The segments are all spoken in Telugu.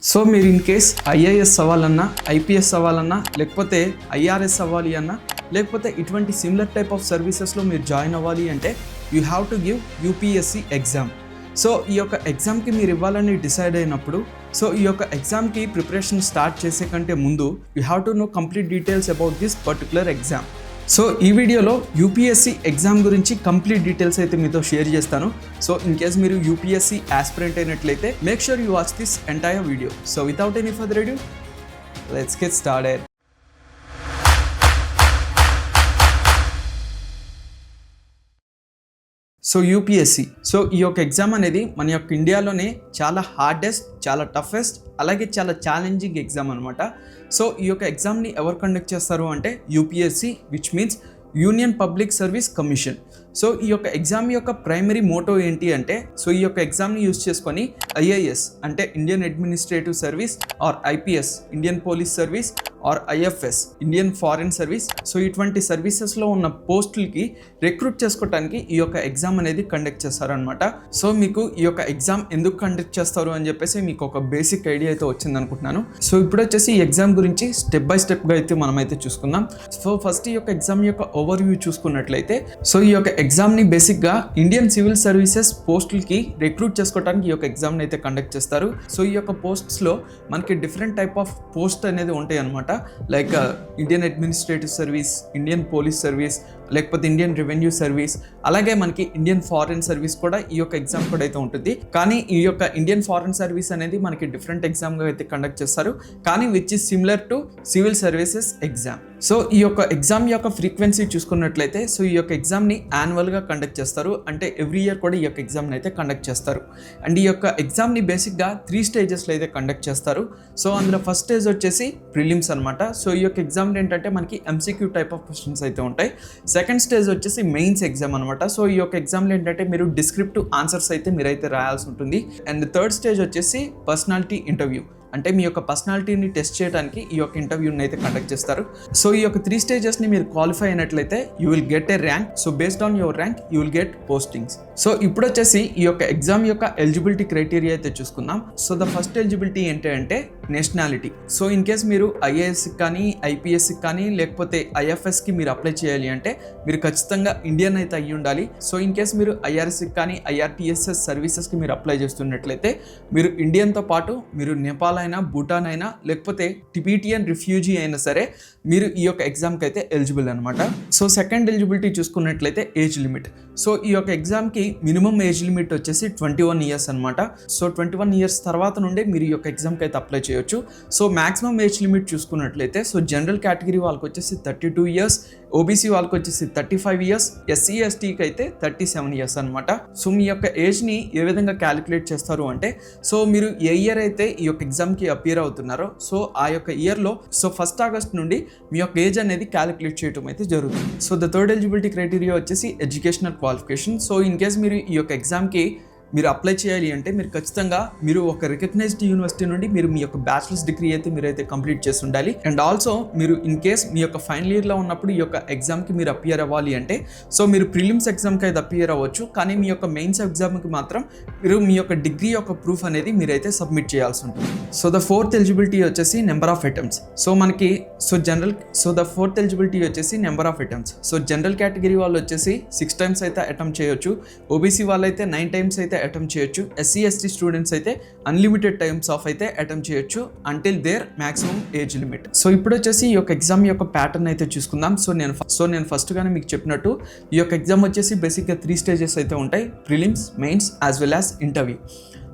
సో మీరు ఇన్ కేస్ ఐఏఎస్ అవ్వాలన్నా, ఐపీఎస్ అవ్వాలన్నా, లేకపోతే ఐఆర్ఎస్ అవ్వాలి అన్నా, లేకపోతే ఇటువంటి సిమిలర్ టైప్ ఆఫ్ సర్వీసెస్లో మీరు జాయిన్ అవ్వాలి అంటే you have to give UPSC exam. So ఈ యొక్క ఎగ్జామ్కి మీరు ఇవ్వాలని డిసైడ్ అయినప్పుడు, సో ఈ యొక్క ఎగ్జామ్కి ప్రిపరేషన్ స్టార్ట్ చేసే కంటే ముందు you have to know complete details about this particular exam. So ఈ వీడియోలో యూపీఎస్సీ ఎగ్జామ్ గురించి కంప్లీట్ డీటెయిల్స్ అయితే మీతో షేర్ చేస్తాను. సో ఇన్ కేస్ మీరు యూపీఎస్సీ ఆస్పిరెంట్ అయినట్లయితే make sure you watch this entire video. So without any further adieu, let's get started. So UPSC, so ఈ యొక్క ఎగ్జామ్ అనేది మన యొక్క ఇండియాలోనే చాలా హార్డెస్ట్, చాలా టఫెస్ట్, అలాగే చాలా ఛాలెంజింగ్ ఎగ్జామ్ అనమాట. సో ఈ యొక్క ఎగ్జామ్ని ఎవరు కండక్ట్ చేస్తారు అంటే UPSC, which means union public service commission. So ఈ యొక్క ఎగ్జామ్ యొక్క ప్రైమరీ మోటో ఏంటి అంటే, సో ఈ యొక్క ఎగ్జామ్ని యూజ్ చేసుకొని ఐఏఎస్ అంటే Indian administrative service, or IPS Indian police service, or IFS Indian foreign service, so ఇటువంటి సర్వీసెస్లో ఉన్న పోస్టులకి రిక్రూట్ చేసుకోవడానికి ఈ యొక్క ఎగ్జామ్ అనేది కండక్ట్ చేస్తారనమాట. సో మీకు ఈ యొక్క ఎగ్జామ్ ఎందుకు కండక్ట్ చేస్తారు అని చెప్పేసి మీకు ఒక బేసిక్ ఐడియా అయితే వచ్చింది అనుకుంటున్నాను. సో ఇప్పుడు వచ్చేసి ఈ ఎగ్జామ్ గురించి స్టెప్ బై స్టెప్గా అయితే మనమైతే చూసుకుందాం. సో ఫస్ట్ ఈ యొక్క ఎగ్జామ్ యొక్క ఓవర్ వ్యూ చూసుకున్నట్లయితే, సో ఈ యొక్క ఎగ్జామ్ని బేసిక్గా ఇండియన్ సివిల్ సర్వీసెస్ పోస్టులకి రిక్రూట్ చేసుకోవడానికి ఈ యొక్క ఎగ్జామ్ని అయితే కండక్ట్ చేస్తారు. సో ఈ యొక్క పోస్ట్స్లో మనకి డిఫరెంట్ టైప్ ఆఫ్ పోస్ట్ అనేది ఉంటాయి అనమాట. Like Indian administrative service, Indian police service, లేకపోతే ఇండియన్ రెవెన్యూ సర్వీస్, అలాగే మనకి ఇండియన్ ఫారెన్ సర్వీస్ కూడా ఈ యొక్క ఎగ్జామ్ కూడా అయితే ఉంటుంది. కానీ ఈ యొక్క ఇండియన్ ఫారెన్ సర్వీస్ అనేది మనకి డిఫరెంట్ ఎగ్జామ్గా అయితే కండక్ట్ చేస్తారు, కానీ which is similar to civil services exam. So ఈ యొక్క ఎగ్జామ్ యొక్క ఫ్రీక్వెన్సీ చూసుకున్నట్లయితే, సో ఈ యొక్క ఎగ్జామ్ని యాన్యువల్గా కండక్ట్ చేస్తారు, అంటే ఎవ్రీ ఇయర్ కూడా ఈ యొక్క ఎగ్జామ్ని అయితే కండక్ట్ చేస్తారు. అండ్ ఈ యొక్క ఎగ్జామ్ని బేసిక్గా 3 స్టేజెస్లో అయితే కండక్ట్ చేస్తారు. సో అందులో ఫస్ట్ స్టేజ్ వచ్చేసి ప్రిలిమ్స్ అనమాట. సో ఈ యొక్క ఎగ్జామ్ ఏంటంటే మనకి ఎంసీక్యూ టైప్ ఆఫ్ క్వశ్చన్స్ అయితే ఉంటాయి. సెకండ్ స్టేజ్ వచ్చేసి మెయిన్స్ ఎగ్జామ్ అనమాట. సో ఈ యొక్క ఎగ్జామ్లో ఏంటంటే మీరు డిస్క్రిప్టివ్ ఆన్సర్స్ అయితే మీరైతే రాయాల్సి ఉంటుంది. అండ్ థర్డ్ స్టేజ్ వచ్చేసి పర్సనాలిటీ ఇంటర్వ్యూ, అంటే మీ యొక్క పర్సనాలిటీని టెస్ట్ చేయడానికి ఈ యొక్క ఇంటర్వ్యూని అయితే కండక్ట్ చేస్తారు. సో ఈ యొక్క 3 స్టేజెస్ని మీరు క్వాలిఫై అయినట్లయితే you will get a rank. So based on your rank you will get postings. So ఇప్పుడు వచ్చేసి ఈ యొక్క ఎగ్జామ్ యొక్క ఎలిజిబిలిటీ క్రైటీరియా అయితే చూసుకుందాం. సో ద ఫస్ట్ ఎలిజిబిలిటీ ఏంటి అంటే నేషనాలిటీ. సో ఇన్ కేస్ మీరు ఐఏఎస్కి కానీ, ఐపీఎస్కి కానీ, లేకపోతే ఐఎఫ్ఎస్కి మీరు అప్లై చేయాలి అంటే మీరు ఖచ్చితంగా ఇండియన్ అయితే అయ్యి ఉండాలి. సో ఇన్ కేస్ మీరు ఐఆర్ఎస్కి కానీ, ఐఆర్టీఎస్ఎస్ సర్వీసెస్కి మీరు అప్లై చేస్తున్నట్లయితే మీరు ఇండియన్తో పాటు మీరు నేపాల్ అయినా, భూటాన్ అయినా, లేకపోతే టిబెటియన్ రిఫ్యూజీ అయినా సరే మీరు ఈ యొక్క ఎగ్జామ్కి అయితే ఎలిజిబుల్ అనమాట. సో సెకండ్ ఎలిజిబిలిటీ చూసుకున్నట్లయితే ఏజ్ లిమిట్. సో ఈ యొక్క ఎగ్జామ్కి మినిమం ఏజ్ లిమిట్ వచ్చేసి 21 ఇయర్స్ అనమాట. సో 21 ఇయర్స్ తర్వాత నుండే మీరు ఈ యొక్క ఎగ్జామ్కి అయితే అప్లై చేయొచ్చు. సో మ్యాక్సిమం ఏజ్ లిమిట్ చూసుకున్నట్లయితే, సో జనరల్ కేటగిరీ వాళ్ళకి వచ్చేసి 32 ఇయర్స్, ఓబీసీ వాళ్ళకి వచ్చేసి 35 ఇయర్స్, ఎస్సీ ఎస్టీకి అయితే 37 ఇయర్స్ అనమాట. సో మీ యొక్క ఏజ్ని ఏ విధంగా క్యాలిక్యులేట్ చేస్తారు అంటే, సో మీరు ఏ ఇయర్ అయితే ఈ యొక్క ఎగ్జామ్కి అపియర్ అవుతున్నారో, సో ఆ యొక్క ఇయర్లో సో 1 ఆగస్ట్ నుండి మీ యొక్క ఏజ్ అనేది క్యాలిక్యులేట్ చేయడం అయితే జరుగుతుంది. So the third eligibility criteria వచ్చేసి educational qualification. So in case మీరు ఈ యొక్క ఎగ్జామ్కి మీరు అప్లై చేయాలి అంటే మీరు ఖచ్చితంగా మీరు ఒక రికగ్నైజ్డ్ యూనివర్సిటీ నుండి మీరు మీ యొక్క బ్యాచిలర్స్ డిగ్రీ అయితే మీరైతే కంప్లీట్ చేసి ఉండాలి. అండ్ ఆల్సో మీరు ఇన్ కేస్ మీ యొక్క ఫైనల్ ఇయర్లో ఉన్నప్పుడు ఈ యొక్క ఎగ్జామ్కి మీరు అపియర్ అవ్వాలి అంటే, సో మీరు ప్రిలిమ్స్ ఎగ్జామ్కి అయితే అపియర్ అవ్వచ్చు, కానీ మీ యొక్క మెయిన్స్ ఎగ్జామ్కి మాత్రం మీరు మీ యొక్క డిగ్రీ యొక్క ప్రూఫ్ అనేది మీరైతే సబ్మిట్ చేయాల్సి ఉంటుంది. సో ద ఫోర్త్ ఎలిజిబిలిటీ వచ్చేసి నెంబర్ ఆఫ్ అటెంప్ట్స్. సో మనకి ద ఫోర్త్ ఎలిజిబిలిటీ వచ్చేసి number of attempts. So general category వాళ్ళు వచ్చేసి 6 టైమ్స్ అయితే అటెంప్ట్ చేయొచ్చు, ఓబీసీ వాళ్ళు అయితే 9 టైమ్స్ అయితే అటెంప్ట్ చేయొచ్చు, ఎస్సీ ఎస్టీ స్టూడెంట్స్ అయితే అన్లిమిటెడ్ టైమ్స్ ఆఫ్ అయితే అటెంప్ట్ చేయొచ్చు until their maximum age limit. So ఇప్పుడు వచ్చేసి ఈ యొక్క ఎగ్జామ్ యొక్క ప్యాటర్న్ అయితే చూసుకుందాం. సో నేను ఫస్ట్ గానే మీకు చెప్పినట్టు ఈ యొక్క ఎగ్జామ్ వచ్చేసి బేసిక్గా 3 స్టేజెస్ అయితే ఉంటాయి, prelims, mains as well as interview.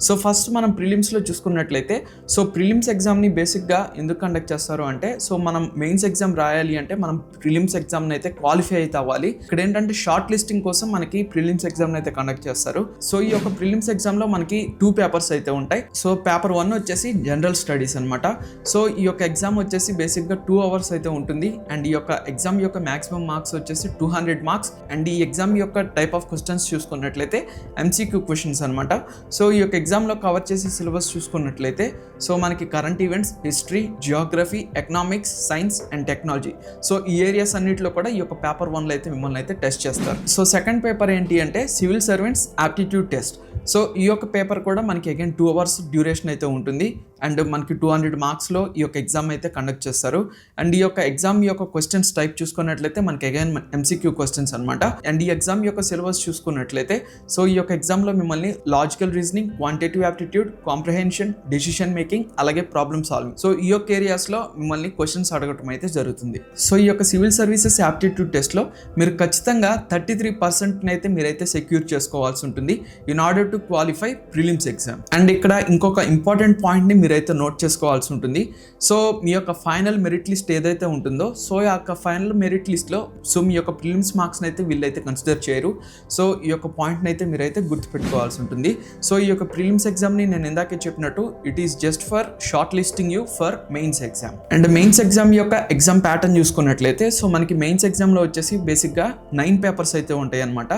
So first మనం ప్రిలిమ్స్లో చూసుకున్నట్లయితే, సో ప్రిలిమ్స్ ఎగ్జామ్ని బేసిక్గా ఎందుకు కండక్ట్ చేస్తారు అంటే, సో మనం మెయిన్స్ ఎగ్జామ్ రాయాలి అంటే మనం ప్రిలిమ్స్ ఎగ్జామ్ని అయితే క్వాలిఫై అయితే అవ్వాలి. ఇక్కడ ఏంటంటే షార్ట్ లిస్టింగ్ కోసం మనకి ప్రిలిమ్స్ ఎగ్జామ్ని అయితే కండక్ట్ చేస్తారు. సో ఈ యొక్క ప్రిలిమ్స్ ఎగ్జామ్లో మనకి 2 పేపర్స్ అయితే ఉంటాయి. సో పేపర్ 1 వచ్చేసి జనరల్ స్టడీస్ అనమాట. సో ఈ యొక్క ఎగ్జామ్ వచ్చేసి బేసిక్గా 2 అవర్స్ అయితే ఉంటుంది. అండ్ ఈ యొక్క ఎగ్జామ్ యొక్క మ్యాక్సిమం మార్క్స్ వచ్చేసి 200 మార్క్స్. అండ్ ఈ ఎగ్జామ్ యొక్క టైప్ ఆఫ్ క్వశ్చన్స్ చూసుకున్నట్లయితే ఎంసీక్యూ క్వశ్చన్స్ అనమాట. సో ఈ యొక్క ఎగ్జామ్లో కవర్ చేసే సిలబస్ చూసుకున్నట్లయితే సో మనకి current events, history, Geography, economics, science and technology. So ఈ ఏరియాస్ అన్నింటిలో కూడా ఈ యొక్క పేపర్ 1లో అయితే మిమ్మల్ని అయితే టెస్ట్ చేస్తారు. సో సెకండ్ పేపర్ ఏంటి అంటే civil servants aptitude test. So ఈ యొక్క పేపర్ కూడా మనకి అగైన్ 2 hours డ్యూరేషన్ అయితే ఉంటుంది అండ్ మనకి 200 మార్క్స్లో ఈ యొక్క ఎగ్జామ్ అయితే కండక్ట్ చేస్తారు. అండ్ ఈ యొక్క ఎగ్జామ్ యొక్క క్వశ్చన్స్ టైప్ చూసుకున్నట్లయితే మనకి అగైన్ MCQ క్వశ్చన్స్ అనమాట. అండ్ ఈ ఎగ్జామ్ యొక్క సిలబస్ చూసుకున్నట్లయితే సో ఈ యొక్క ఎగ్జామ్లో మిమ్మల్ని logical reasoning, quantitative aptitude, comprehension, decision making, అలాగే ప్రాబ్లమ్ సాల్వింగ్, సో ఈ యొక్క ఏరియాస్లో మిమ్మల్ని క్వశ్చన్స్ అడగటం అయితే జరుగుతుంది. సో ఈ యొక్క సివిల్ సర్వీసెస్ యాప్టిట్యూడ్ టెస్ట్లో మీరు ఖచ్చితంగా 33% అయితే మీరైతే సెక్యూర్ చేసుకోవాల్సి ఉంటుంది in order to qualify prelims exam. And ఇక్కడ ఇంకొక ఇంపార్టెంట్ పాయింట్ని మీరైతే నోట్ చేసుకోవాల్సి ఉంటుంది. సో మీ యొక్క ఫైనల్ మెరిట్ లిస్ట్ ఏదైతే ఉంటుందో సో ఈ యొక్క ఫైనల్ మెరిట్ లిస్ట్లో సో మీ యొక్క ప్రిలిమ్స్ మార్క్స్ని అయితే వీళ్ళైతే కన్సిడర్ చేయరు. సో ఈ యొక్క పాయింట్ని అయితే మీరైతే గుర్తుపెట్టుకోవాల్సి ఉంటుంది. సో ఈ యొక్క ప్రిలిమ్స్ ఎగ్జామ్ని నేను ఇందాకే చెప్పినట్టు it is just for short listing you for mains exam. And mains exam యొక్క ఎగ్జామ్ ప్యాటర్న్ చూసుకున్నట్లయితే సో మనకి మెయిన్స్ ఎగ్జామ్లో వచ్చేసి బేసిక్గా 9 పేపర్స్ అయితే ఉంటాయి అనమాట.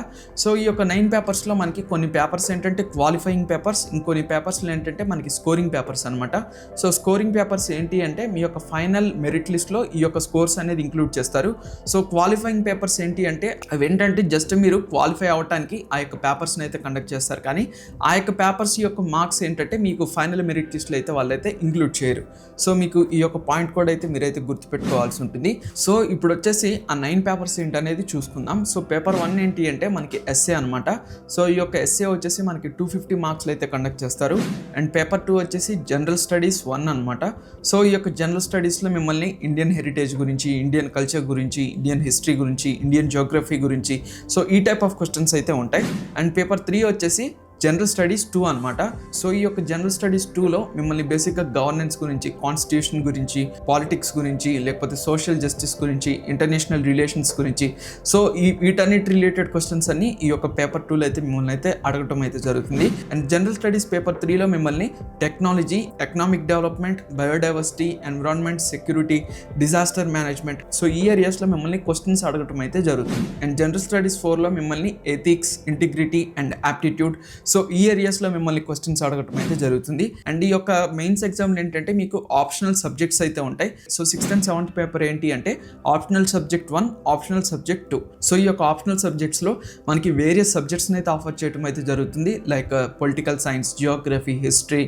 సో ఈ యొక్క 9 పేపర్స్లో మనకి కొన్ని పేపర్స్ ఏంటంటే క్వాలిఫైయింగ్ పేపర్స్, ఇంకొన్ని పేపర్స్లో ఏంటంటే మనకి స్కోరింగ్ పేపర్స్ అనమాట. సో స్కోరింగ్ పేపర్స్ ఏంటి అంటే మీ యొక్క ఫైనల్ మెరిట్ లిస్ట్లో ఈ యొక్క స్కోర్స్ అనేది ఇంక్లూడ్ చేస్తారు. సో క్వాలిఫైయింగ్ పేపర్స్ ఏంటి అంటే అవి ఏంటంటే జస్ట్ మీరు క్వాలిఫై అవ్వడానికి ఆ యొక్క పేపర్స్ని అయితే కండక్ట్ చేస్తారు, కానీ ఆ యొక్క పేపర్స్ యొక్క మార్క్స్ ఏంటంటే మీకు ఫైనల్ మెరిట్ లిస్ట్లో అయితే వాళ్ళైతే ఇంక్లూడ్ చేయరు. సో మీకు ఈ యొక్క పాయింట్ కూడా అయితే మీరైతే గుర్తుపెట్టుకోవాల్సి ఉంటుంది. సో ఇప్పుడు వచ్చేసి ఆ 9 పేపర్స్ ఏంటనేది చూసుకుందాం. సో పేపర్ 1 ఏంటి అంటే మనకి ఎస్ఏ అనమాట. సో ఈ యొక్క ఎస్ఏ వచ్చేసి మనకి 250 మార్క్స్లో అయితే కండక్ట్ చేస్తారు. అండ్ పేపర్ 2 వచ్చేసి జనరల్ స్టడీస్ 1 అనమాట. సో ఈ యొక్క జనరల్ స్టడీస్లో మిమ్మల్ని ఇండియన్ హెరిటేజ్ గురించి, ఇండియన్ కల్చర్ గురించి, ఇండియన్ హిస్టరీ గురించి, ఇండియన్ జియోగ్రఫీ గురించి సో ఈ టైప్ ఆఫ్ క్వశ్చన్స్ అయితే ఉంటాయి. అండ్ పేపర్ 3 వచ్చేసి జనరల్ స్టడీస్ 2 అనమాట. సో ఈ యొక్క జనరల్ స్టడీస్ 2లో మిమ్మల్ని బేసిక్గా గవర్నెన్స్ గురించి, కాన్స్టిట్యూషన్ గురించి, పాలిటిక్స్ గురించి, లేకపోతే సోషల్ జస్టిస్ గురించి, ఇంటర్నేషనల్ రిలేషన్స్ గురించి సో వీటన్నిటి రిలేటెడ్ క్వశ్చన్స్ అన్ని ఈ యొక్క పేపర్ 2లో అయితే మిమ్మల్ని అయితే అడగటం అయితే జరుగుతుంది. అండ్ జనరల్ స్టడీస్ పేపర్ 3లో మిమ్మల్ని technology, economic development, biodiversity, environment, security, disaster management so ఈ ఏరియాస్లో మిమ్మల్ని క్వశ్చన్స్ అడగటం అయితే జరుగుతుంది. అండ్ జనరల్ స్టడీస్ 4లో మిమ్మల్ని ethics, integrity and aptitude so ఈ ఏరియాస్లో మిమ్మల్ని క్వశ్చన్స్ అడగటం అయితే జరుగుతుంది. అండ్ ఈ యొక్క మెయిన్స్ ఎగ్జామ్లో ఏంటంటే మీకు ఆప్షనల్ సబ్జెక్ట్స్ అయితే ఉంటాయి. So 6th and 7th paper ఏంటి అంటే optional subject 1, optional subject 2. So ఈ యొక్క ఆప్షనల్ సబ్జెక్ట్స్లో మనకి వేరియస్ సబ్జెక్ట్స్ని అయితే ఆఫర్ చేయడం అయితే జరుగుతుంది. Like political science, Geography, history,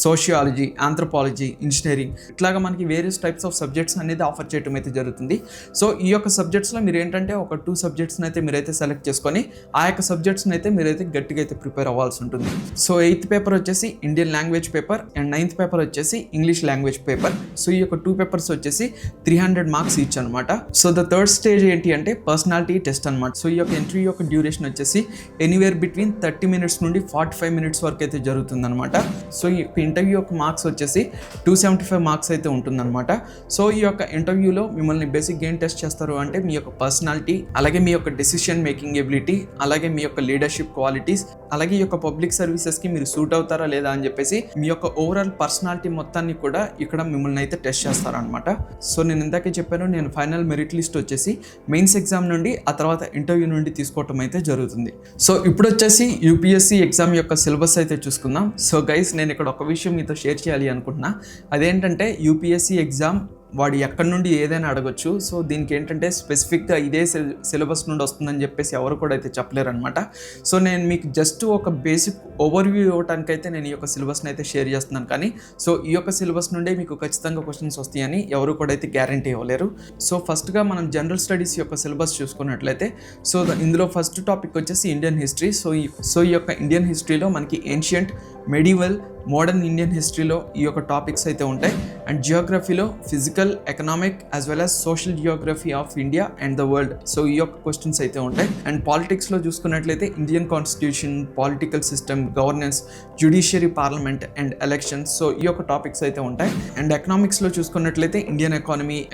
sociology, anthropology, engineering, ఇట్లాగా మనకి వేరియస్ టైప్స్ ఆఫ్ సబ్జెక్ట్స్ అనేది ఆఫర్ చేయడం అయితే జరుగుతుంది. సో ఈ యొక్క సబ్జెక్ట్స్లో మీరు ఏంటంటే ఒక 2 సబ్జెక్ట్స్ని అయితే మీరైతే సెలెక్ట్ చేసుకొని ఆ యొక్క సబ్జెక్ట్స్ని అయితే మీరైతే గట్టిగా అయితే ప్రిపేర్ అవ్వాల్సి ఉంటుంది. సో 8th పేపర్ వచ్చేసి Indian language paper and 9th paper వచ్చేసి ఇంగ్లీష్ లాంగ్వేజ్ పేపర్. సో ఈ యొక్క 2 పేపర్స్ వచ్చేసి 300 మార్క్స్ ఈచ్ అనమాట. సో ద థర్డ్ స్టేజ్ ఏంటి అంటే పర్సనాలిటీ టెస్ట్ అనమాట. సో ఈ యొక్క ఇంటర్వ్యూ యొక్క డ్యూరేషన్ వచ్చేసి ఎనీవేర్ బిట్వీన్ 30 minutes నుండి 45 minutes వరకు అయితే జరుగుతుంది అనమాట. సో ఈ యొక్క ఇంటర్వ్యూ యొక్క మార్క్స్ వచ్చేసి 275 మార్క్స్ అయితే ఉంటుందన్నమాట. సో ఈ యొక్క ఇంటర్వ్యూలో మిమ్మల్ని బేసిక్ ఏం టెస్ట్ చేస్తారు అంటే మీ యొక్క పర్సనాలిటీ, అలాగే మీ యొక్క డెసిషన్ మేకింగ్ ఎబిలిటీ, అలాగే మీ యొక్క లీడర్షిప్ క్వాలిటీస్, అలాగే ఈ యొక్క పబ్లిక్ సర్వీసెస్కి మీరు సూట్ అవుతారా లేదా అని చెప్పేసి మీ యొక్క ఓవరాల్ పర్సనాలిటీ మొత్తాన్ని కూడా ఇక్కడ మిమ్మల్ని అయితే టెస్ట్ చేస్తారనమాట. సో నేను ఇందాకే చెప్పాను, నేను ఫైనల్ మెరిట్ లిస్ట్ వచ్చేసి మెయిన్స్ ఎగ్జామ్ నుండి ఆ తర్వాత ఇంటర్వ్యూ నుండి తీసుకోవటం అయితే జరుగుతుంది. సో ఇప్పుడు వచ్చేసి యూపీఎస్సీ ఎగ్జామ్ యొక్క సిలబస్ అయితే చూసుకుందాం. సో గైస్ నేను ఇక్కడ ఒక విషయం మీతో షేర్ చేయాలి అనుకుంటున్నా. అదేంటంటే యూపీఎస్సీ ఎగ్జామ్ వాడు ఎక్కడి నుండి ఏదైనా అడగొచ్చు. సో దీనికి ఏంటంటే స్పెసిఫిక్గా ఇదే సిలబస్ నుండి వస్తుందని చెప్పేసి ఎవరు కూడా అయితే చెప్పలేరు అనమాట. సో నేను మీకు జస్ట్ ఒక బేసిక్ ఓవర్వ్యూ ఇవ్వడానికైతే నేను ఈ యొక్క సిలబస్ని అయితే షేర్ చేస్తున్నాను, కానీ సో ఈ యొక్క సిలబస్ నుండే మీకు ఖచ్చితంగా క్వశ్చన్స్ వస్తాయని ఎవరు కూడా అయితే గ్యారంటీ ఇవ్వలేరు. సో ఫస్ట్గా మనం జనరల్ స్టడీస్ యొక్క సిలబస్ చూసుకున్నట్లయితే సో ఇందులో ఫస్ట్ టాపిక్ వచ్చేసి ఇండియన్ హిస్టరీ. సో ఈ యొక్క ఇండియన్ హిస్టరీలో మనకి ఏన్షియంట్, మెడివల్, మోడర్న్ ఇండియన్ హిస్టరీలో ఈ యొక్క టాపిక్స్ అయితే ఉంటాయి. అండ్ జియోగ్రఫీలో physical, economic as well as social geography of India and the world so ఈ యొక్క క్వశ్చన్స్ అయితే ఉంటాయి. అండ్ పాలిటిక్స్లో చూసుకున్నట్లయితే Indian constitution, political system, governance, judiciary, parliament and elections so ఈ యొక్క టాపిక్స్ అయితే ఉంటాయి. అండ్ ఎకనామిక్స్లో చూసుకున్నట్లయితే Indian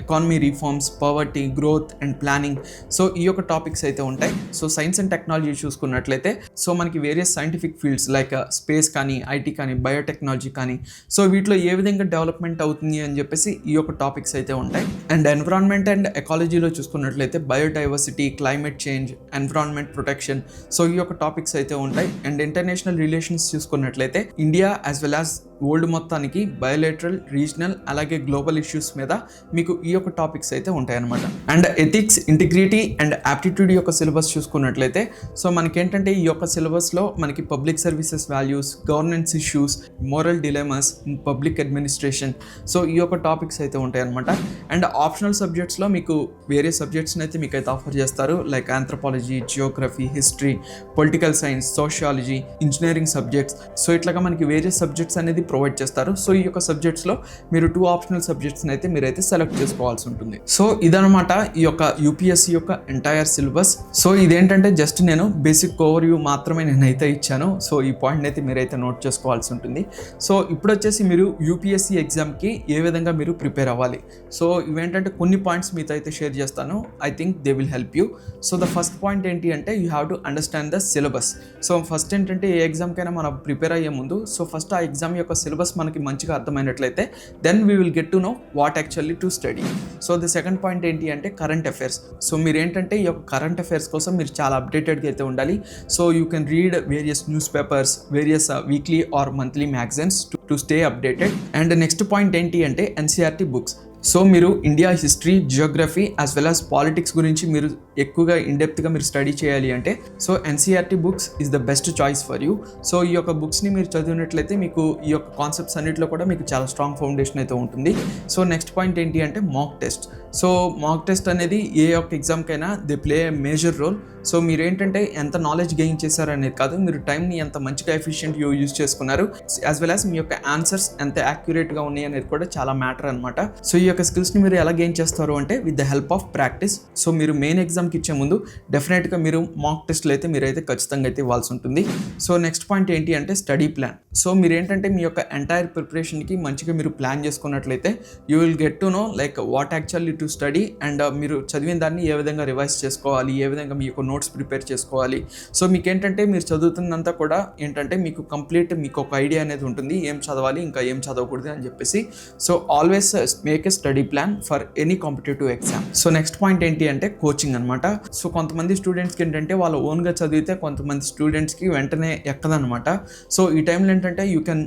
economy reforms, poverty, growth and planning so ఈ యొక్క టాపిక్స్ అయితే ఉంటాయి. సో సైన్స్ అండ్ టెక్నాలజీ చూసుకున్నట్లయితే సో మనకి various scientific fields like space కానీ, ఐటీ కానీ, బయో బయోటెక్నాలజీ కానీ, సో వీటిలో ఏ విధంగా డెవలప్మెంట్ అవుతుంది అని చెప్పేసి ఈ యొక్క టాపిక్స్ అయితే ఉంటాయి. అండ్ ఎన్విరాన్మెంట్ అండ్ ఎకాలజీలో చూసుకున్నట్లయితే biodiversity, climate change, environment protection, so ఈ యొక్క టాపిక్స్ అయితే ఉంటాయి. అండ్ ఇంటర్నేషనల్ రిలేషన్స్ చూసుకున్నట్లయితే India as well as world మొత్తానికి బయోలేటరల్, రీజనల్ అలాగే గ్లోబల్ ఇష్యూస్ మీద మీకు ఈ యొక్క టాపిక్స్ అయితే ఉంటాయన్నమాట. And ethics, integrity and aptitude యొక్క సిలబస్ చూసుకున్నట్లయితే సో మనకేంటంటే ఈ యొక్క సిలబస్లో మనకి public services values, governance issues, moral dilemmas, public administration, so ఈ యొక్క టాపిక్స్ అయితే ఉంటాయన్నమాట. అండ్ ఆప్షనల్ సబ్జెక్ట్స్లో మీకు వేరే సబ్జెక్ట్స్ని అయితే మీకు అయితే ఆఫర్ చేస్తారు, like anthropology, Geography, history, political science, sociology, engineering subjects, so ఇట్లాగా మనకి వేరే సబ్జెక్ట్స్ అనేది ప్రొవైడ్ చేస్తారు. సో ఈ యొక్క సబ్జెక్ట్స్లో మీరు 2 ఆప్షనల్ సబ్జెక్ట్స్ని అయితే మీరైతే సెలెక్ట్ చేసుకోవాల్సి ఉంటుంది. సో ఇదనమాట ఈ యొక్క యూపీఎస్సీ యొక్క ఎంటైర్ సిలబస్. సో ఇదేంటంటే జస్ట్ నేను బేసిక్ ఓవర్వ్యూ మాత్రమే నేనైతే ఇచ్చాను. సో ఈ పాయింట్ అయితే మీరైతే నోట్ చేసుకోవాల్సి ఉంటుంది. సో ఇప్పుడు వచ్చేసి మీరు యూపీఎస్సీ ఎగ్జామ్కి ఏ విధంగా మీరు ప్రిపేర్ అవ్వాలి, సో ఇవేంటంటే కొన్ని పాయింట్స్ మీతో అయితే షేర్ చేస్తాను. I think they will help you. So the first point ఏంటి అంటే you have to understand the syllabus. So first ఏంటంటే ఏ ఎగ్జామ్కైనా మనం ప్రిపేర్ అయ్యే ముందు సో ఫస్ట్ ఆ ఎగ్జామ్ యొక్క సిలబస్ మనకి మంచిగా అర్థమైనట్లయితే then we will get to know what actually to study. So the second point ఏంటి అంటే కరెంట్ అఫైర్స్. సో మీరు ఏంటంటే ఈ యొక్క కరెంట్ అఫైర్స్ కోసం మీరు చాలా అప్డేటెడ్గా అయితే ఉండాలి. So you can read various news papers, various weekly or monthly magazines to stay updated. And next point ఏంటి అంటే ఎన్సీఆర్టీ బుక్స్. సో మీరు India history, Geography as well as politics గురించి మీరు ఎక్కువగా ఇన్డెప్త్గా మీరు స్టడీ చేయాలి అంటే so NCERT books is the best choice for you. So ఈ యొక్క బుక్స్ని మీరు చదివినట్లయితే మీకు ఈ యొక్క కాన్సెప్ట్స్ అన్నింటిలో కూడా మీకు చాలా స్ట్రాంగ్ ఫౌండేషన్ అయితే ఉంటుంది. సో నెక్స్ట్ పాయింట్ ఏంటి అంటే mock test. So mock test అనేది ఏ యొక్క ఎగ్జామ్కైనా they play a major role. So మీరు ఏంటంటే ఎంత నాలెడ్జ్ గెయిన్ చేశారు అనేది కాదు, మీరు టైంని ఎంత మంచిగా ఎఫిషియెంట్ యూజ్ చేసుకున్నారు, యాజ్ వెల్ యాజ్ మీ యొక్క ఆన్సర్స్ ఎంత యాక్యురేట్గా ఉన్నాయి అనేది కూడా చాలా మ్యాటర్ అనమాట. సో ఈ యొక్క స్కిల్స్ని మీరు ఎలా గెయిన్ చేస్తారు అంటే with the help of practice. So మీరు మెయిన్ ఎగ్జామ్కి ఇచ్చే ముందు డెఫినెట్గా మీరు మాక్ టెస్ట్లు అయితే మీరైతే ఖచ్చితంగా అయితే ఇవ్వాల్సి ఉంటుంది. సో నెక్స్ట్ పాయింట్ ఏంటి అంటే స్టడీ ప్లాన్. సో మీరు ఏంటంటే మీ యొక్క ఎంటైర్ ప్రిపరేషన్కి మంచిగా మీరు ప్లాన్ చేసుకున్నట్లయితే you will get to no like what actually to study. And మీరు చదివిన దాన్ని ఏ విధంగా రివైజ్ చేసుకోవాలి, ఏ విధంగా మీ యొక్క నోట్స్ ప్రిపేర్ చేసుకోవాలి. సో మీకు ఏంటంటే మీరు చదువుతున్నంతా కూడా ఏంటంటే మీకు కంప్లీట్ మీకు ఒక ఐడియా అనేది ఉంటుంది, ఏం చదవాలి ఇంకా ఏం చదవకూడదు అని చెప్పేసి. So always make a study plan for any competitive exam. So next point ఏంటి అంటే కోచింగ్ అనమాట. సో కొంతమంది స్టూడెంట్స్కి ఏంటంటే వాళ్ళు ఓన్గా చదివితే కొంతమంది స్టూడెంట్స్కి వెంటనే ఎక్కదనమాట. సో ఈ టైంలో ఏంటంటే you can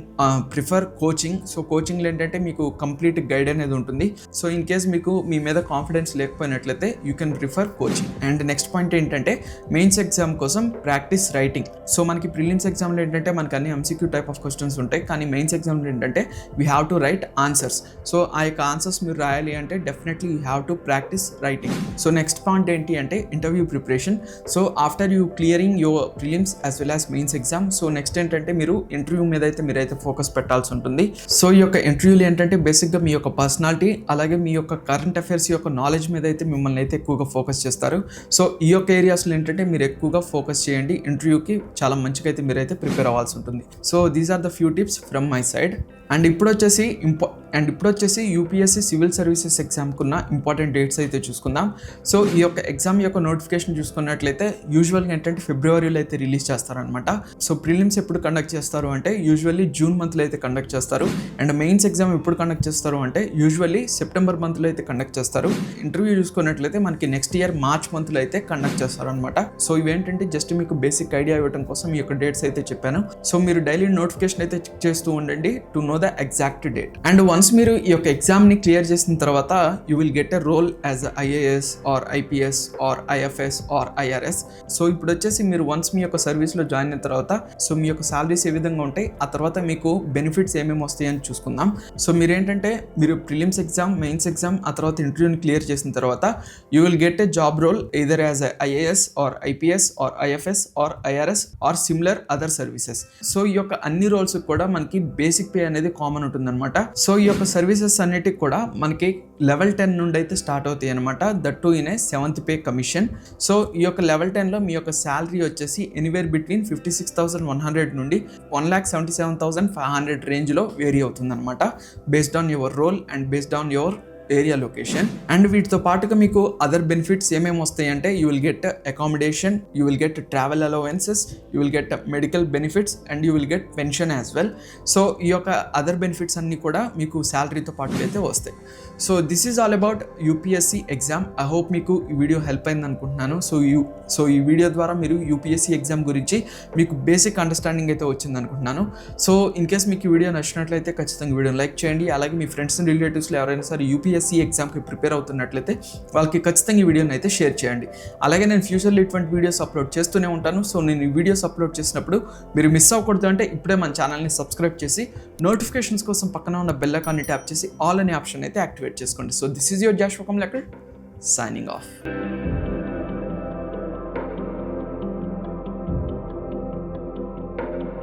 prefer coaching. So కోచింగ్లో ఏంటంటే మీకు కంప్లీట్ గైడ్ అనేది ఉంటుంది. సో ఇన్ కేస్ మీకు మీ మీద కాన్ఫిడెన్స్ లేకపోయినట్లయితే you can prefer coaching. And next point ఏంటంటే మెయిన్స్ ఎగ్జామ్ కోసం ప్రాక్టీస్ రైటింగ్. సో మనకి ప్రిలిమ్స్ ఎగ్జామ్లో ఏంటంటే మనకి అన్ని ఎంసీక్యూ టైప్ ఆఫ్ క్వశ్చన్స్ ఉంటాయి, కానీ మెయిన్స్ ఎగ్జామ్లో ఏంటంటే we have to right answers. So ఆ యొక్క ఆన్సర్స్ మీరు రాయాలి అంటే definitely you have to practice writing. So next point ఏంటి అంటే interview preparation. So after you clearing your prelims as well as mains exam, so next ఏంటంటే మీరు ఇంటర్వ్యూ మీద అయితే మీరైతే ఫోకస్ పెట్టాల్సి ఉంటుంది. సో ఈ యొక్క ఇంటర్వ్యూలు ఏంటంటే బేసిక్గా మీ యొక్క పర్సనాలిటీ అలాగే మీ యొక్క కరెంట్ అఫైర్స్ యొక్క నాలెడ్జ్ మీద అయితే మిమ్మల్ని అయితే ఎక్కువగా ఫోకస్ చేస్తారు. సో ఈ యొక్క ఏరియాస్లో ఏంటంటే మీరు ఎక్కువగా ఫోకస్ చేయండి. ఇంటర్వ్యూకి చాలా మంచిగా అయితే మీరైతే ప్రిపేర్ అవ్వాల్సి ఉంటుంది. So these are the few tips from my side. And ఇప్పుడు వచ్చేసి యూపీఎస్సీ సివిల్ సర్వీసెస్ ఎగ్జామ్కి ఉన్న ఇంపార్టెంట్ డేట్స్ అయితే చూసుకుందాం. సో ఈ యొక్క ఎగ్జామ్ యొక్క నోటిఫికేషన్ చూసుకున్నట్లయితే యూజువల్గా ఏంటంటే ఫిబ్రవరిలో అయితే రిలీజ్ చేస్తారనమాట. సో ప్రిలిమ్స్ ఎప్పుడు కండక్ట్ చేస్తారు అంటే యూజువల్లీ జూన్ మంత్లో అయితే కండక్ట్ చేస్తారు. అండ్ మెయిన్స్ ఎగ్జామ్ ఎప్పుడు కండక్ట్ చేస్తారు అంటే యూజువల్లీ సెప్టెంబర్ మంత్లో అయితే కండక్ట్ చేస్తారు. ఇంటర్వ్యూ చూసుకున్నట్లయితే మనకి నెక్స్ట్ ఇయర్ మార్చ్ మంత్లో అయితే కండక్ట్ చేస్తారు అనమాట. సో ఇవేంటంటే జస్ట్ మీకు బేసిక్ ఐడియా ఇవ్వడం కోసం ఈ యొక్క డేట్స్ అయితే చెప్పాను. సో మీరు డైలీ నోటిఫికేషన్ అయితే చెక్ చేస్తూ ఉండండి to know the exact date. And once మీరు ఈ యొక్క ఎగ్జామ్ని క్లియర్ చేసిన తర్వాత you will get a role as IAS or IPS or IFS or IRS. So ఇప్పుడు వచ్చేసి మీరు వన్స్ మీ యొక్క సర్వీస్లో జాయిన్ అయిన తర్వాత సో మీ యొక్క సాలరీస్ ఏ విధంగా ఉంటాయి, ఆ తర్వాత మీకు బెనిఫిట్స్ ఏమేమి వస్తాయని చూసుకుందాం. సో మీరేంటంటే మీరు ప్రిలిమ్స్ ఎగ్జామ్, మెయిన్స్ ఎగ్జామ్, ఆ తర్వాత ఇంటర్వ్యూని క్లియర్ చేసిన తర్వాత you will get a job role either as a IAS or IPS or IFS or IRS or similar other services. So ఈ యొక్క అన్ని రోల్స్ కూడా మనకి బేసిక్ పే అనేది కామన్ ఉంటుంది అనమాట. సో ఈ యొక్క సర్వీసెస్ అన్నిటికి కూడా మనకి లెవెల్ 10 నుండి అయితే స్టార్ట్ అవుతాయి అనమాట. That to in a 7th pay commission. So ఈ యొక్క లెవెల్ 10లో మీ యొక్క శాలరీ వచ్చేసి ఎనీవేర్ బిట్వీన్ 56,100 నుండి 1,77,500 రేంజ్లో వేరీ అవుతుంది అనమాట, based on your role and based on your area location. And వీటితో పాటుగా మీకు అదర్ బెనిఫిట్స్ ఏమేమి వస్తాయి అంటే you will get accommodation, you will get travel allowances, you will get medical benefits and you will get pension as well. So ఈ యొక్క అదర్ బెనిఫిట్స్ అన్నీ కూడా మీకు శాలరీతో పాటు అయితే వస్తాయి. So this is all about UPSC exam. I hope మీకు ఈ వీడియో హెల్ప్ అయింది అనుకుంటున్నాను. సో ఈ వీడియో ద్వారా మీరు యూపీఎస్సీ ఎగ్జామ్ గురించి మీకు బేసిక్ అండర్స్టాండింగ్ అయితే వచ్చింది అనుకుంటున్నాను. సో ఇన్ కేస్ మీకు ఈ వీడియో నచ్చినట్లయితే ఖచ్చితంగా వీడియోని లైక్ చేయండి. అలాగే మీ ఫ్రెండ్స్ అండ్ రిలేటివ్స్లో ఎవరైనా సరే యూపీఎస్సీ ఎగ్జామ్కి ప్రిపేర్ అవుతున్నట్లయితే వాళ్ళకి ఖచ్చితంగా ఈ వీడియోని అయితే షేర్ చేయండి. అలాగే నేను ఫ్యూచర్లో ఇటువంటి వీడియోస్ అప్లోడ్ చేస్తూనే ఉంటాను. సో నేను ఈ వీడియోస్ అప్లోడ్ చేసినప్పుడు మీరు మిస్ అవ్వకూడదు అంటే ఇప్పుడే మన ఛానల్ని సబ్స్క్రైబ్ చేసి నోటిఫికేషన్స్ కోసం పక్కన ఉన్న బెల్ ఐకాన్ని ట్యాప్ చేసి ఆల్ అనే ఆప్షన్ అయితే యాక్టివేట్ చేసుకోండి. So this is your Joshua Kamlakar signing of.